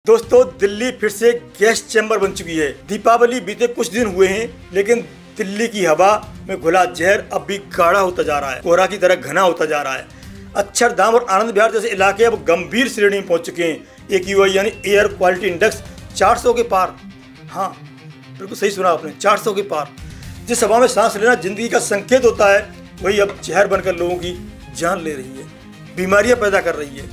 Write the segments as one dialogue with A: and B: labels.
A: दोस्तों, दिल्ली फिर से गैस चैम्बर बन चुकी है। दीपावली बीते कुछ दिन हुए हैं, लेकिन दिल्ली की हवा में घुला जहर अब भी गाढ़ा होता जा रहा है, कोहरा की तरह घना होता जा रहा है। अक्षरधाम और आनंद विहार जैसे इलाके अब गंभीर श्रेणी में पहुंच चुके हैं। AQI यानी एयर क्वालिटी इंडेक्स 400 के पार। हाँ, बिल्कुल सही सुना आपने, 400 के पार। जिस हवा में सांस लेना जिंदगी का संकेत होता है, वही अब जहर बनकर लोगों की जान ले रही है, बीमारियां पैदा कर रही है।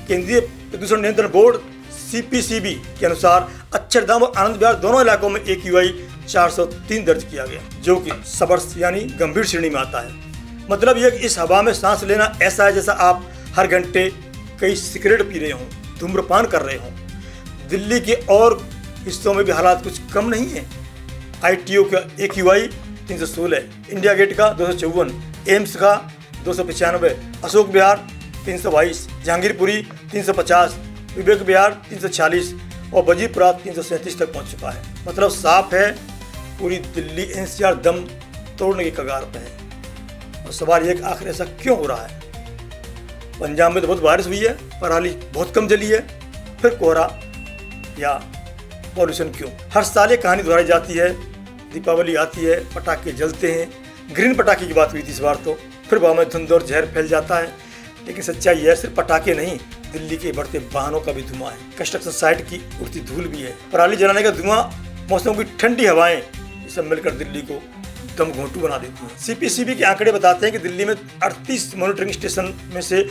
A: केंद्रीय प्रदूषण नियंत्रण बोर्ड CPCB के अनुसार अक्षरधाम और आनंद विहार दोनों इलाकों में AQI 403 दर्ज किया गया, जो कि सबर्स यानी गंभीर श्रेणी में आता है। मतलब यह कि इस हवा में सांस लेना ऐसा है जैसा आप हर घंटे कई सिगरेट पी रहे हों, धूम्रपान कर रहे हों। दिल्ली के और हिस्सों में भी हालात कुछ कम नहीं है। ITO का AQI 316, इंडिया गेट का 254, एम्स का 295, अशोक विहार 322, जहांगीरपुरी 350, विवेक विहार 346 और वजीरपुरा 337 तक पहुंच चुका है। मतलब साफ है, पूरी दिल्ली NCR दम तोड़ने की कगार पर है। और सवाल यह कि आखिर ऐसा क्यों हो रहा है। पंजाब में तो बहुत बारिश हुई है, पराली बहुत कम जली है, फिर कोहरा या पॉल्यूशन क्यों? हर साल ये कहानी दोहराई जाती है। दीपावली आती है, पटाखे जलते हैं, ग्रीन पटाखे की बात हुई थी इस बार तो, फिर वहाँ में धुंध और जहर फैल जाता है। लेकिन सच्चाई है, सिर्फ पटाखे नहीं, दिल्ली के बढ़ते वाहनों का भी धुआं है, कंस्ट्रक्शन साइट की उड़ती धूल भी है, पराली जलाने का धुआं, मौसम की ठंडी हवाएं, ये सब मिलकर दिल्ली को दम घोंटू बना देती हैं। CPCB के आंकड़े बताते हैं कि दिल्ली में 38 मॉनिटरिंग स्टेशन में से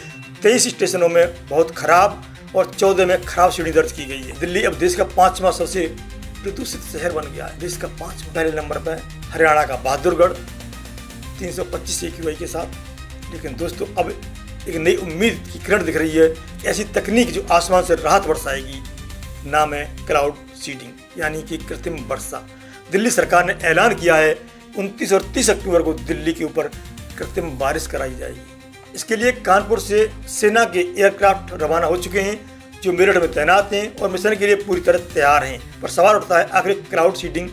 A: 23 स्टेशनों में बहुत खराब और 14 में खराब श्रेणी दर्ज की गई है। दिल्ली अब देश का 5वां सबसे प्रदूषित शहर बन गया है। देश का 5वां। पहले नंबर पर हरियाणा का बहादुरगढ़ 325 AQI के साथ। लेकिन दोस्तों, अब एक नई उम्मीद की किरण दिख रही है, ऐसी तकनीक जो आसमान से राहत बरसाएगी। नाम है क्लाउड सीडिंग यानी कि कृत्रिम वर्षा। दिल्ली सरकार ने ऐलान किया है 29 और 30 अक्टूबर को दिल्ली के ऊपर कृत्रिम बारिश कराई जाएगी। इसके लिए कानपुर से सेना के एयरक्राफ्ट रवाना हो चुके हैं, जो मेरठ में तैनात हैं और मिशन के लिए पूरी तरह तैयार हैं। पर सवाल उठता है, आखिर क्लाउड सीडिंग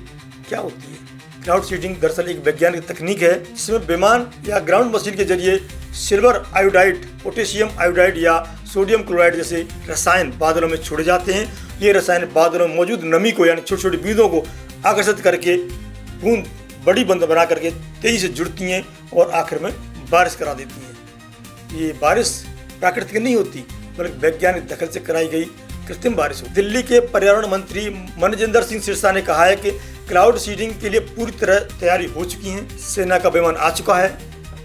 A: क्या होती है? क्लाउड सीडिंग दरअसल एक वैज्ञानिक तकनीक है, जिसमें विमान या ग्राउंड मशीन के जरिए सिल्वर आयोडाइड, पोटेशियम आयोडाइड या सोडियम क्लोराइड जैसे रसायन बादलों में छोड़े जाते हैं। ये रसायन बादलों में मौजूद नमी को यानी छोटी छोटी बूंदों को आकर्षित करके बूंद बड़ी बूंद बना करके तेजी से जुड़ती हैं और आखिर में बारिश करा देती हैं। ये बारिश प्राकृतिक नहीं होती, बल्कि वैज्ञानिक दखल से कराई गई कृत्रिम बारिश होती है। दिल्ली के पर्यावरण मंत्री मनजिंदर सिंह सिरसा ने कहा है कि क्लाउड सीडिंग के लिए पूरी तरह तैयारी हो चुकी है। सेना का विमान आ चुका है,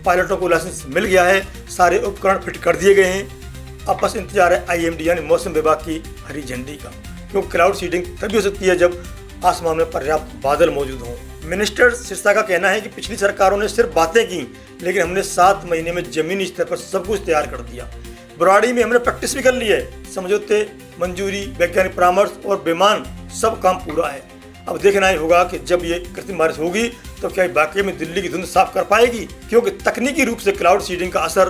A: पायलटों को लाइसेंस मिल गया है, सारे उपकरण फिट कर दिए गए हैं। अब बस इंतजार है IMD यानी मौसम विभाग की हरी झंडी का, क्योंकि क्लाउड सीडिंग तभी हो सकती है जब आसमान में पर्याप्त बादल मौजूद हों। मिनिस्टर सिरसा का कहना है कि पिछली सरकारों ने सिर्फ बातें की, लेकिन हमने 7 महीने में जमीनी स्तर पर सब कुछ तैयार कर दिया। बुराड़ी में हमने प्रैक्टिस भी कर ली है, समझौते, मंजूरी, वैज्ञानिक परामर्श और विमान, सब काम पूरा है। अब देखना ही होगा कि जब ये कृत्रिम बारिश होगी तो क्या वाकई में दिल्ली की धुंध साफ कर पाएगी, क्योंकि तकनीकी रूप से क्लाउड सीडिंग का असर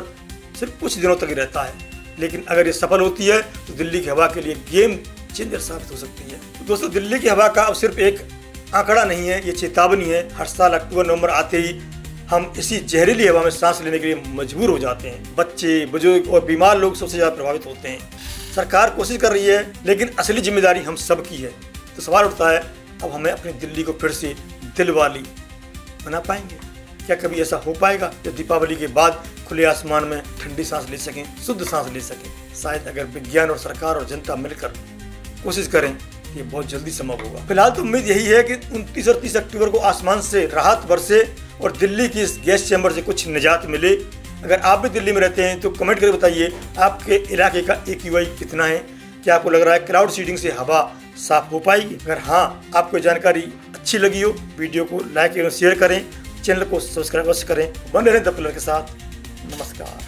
A: सिर्फ कुछ दिनों तक ही रहता है। लेकिन अगर ये सफल होती है तो दिल्ली की हवा के लिए गेम चेंजर साबित हो सकती है। तो दोस्तों, दिल्ली की हवा का अब सिर्फ एक आंकड़ा नहीं है, ये चेतावनी है। हर साल अक्टूबर नवंबर आते ही हम इसी जहरीली हवा में सांस लेने के लिए मजबूर हो जाते हैं। बच्चे, बुजुर्ग और बीमार लोग सबसे ज़्यादा प्रभावित होते हैं। सरकार कोशिश कर रही है, लेकिन असली जिम्मेदारी हम सब की है। तो सवाल उठता है, अब हमें अपनी दिल्ली को फिर से दिल वाली बना पाएंगे? क्या कभी ऐसा हो पाएगा जब दीपावली के बाद खुले आसमान में ठंडी सांस ले सकें, शुद्ध सांस ले सकें? शायद अगर विज्ञान और सरकार और जनता मिलकर कोशिश करें, ये बहुत जल्दी संभव होगा। फिलहाल तो उम्मीद यही है कि 29 और 30 अक्टूबर को आसमान से राहत बरसे और दिल्ली की इस गैस चैम्बर से कुछ निजात मिले। अगर आप भी दिल्ली में रहते हैं तो कमेंट करके बताइए आपके इलाके का AQI कितना है। क्या आपको लग रहा है क्लाउड सीडिंग से हवा साफ हो पाएगी? अगर हाँ, आपको जानकारी अच्छी लगी हो, वीडियो को लाइक एवं शेयर करें, चैनल को सब्सक्राइब अवश्य करें। बने रहें द पिलर के साथ। नमस्कार।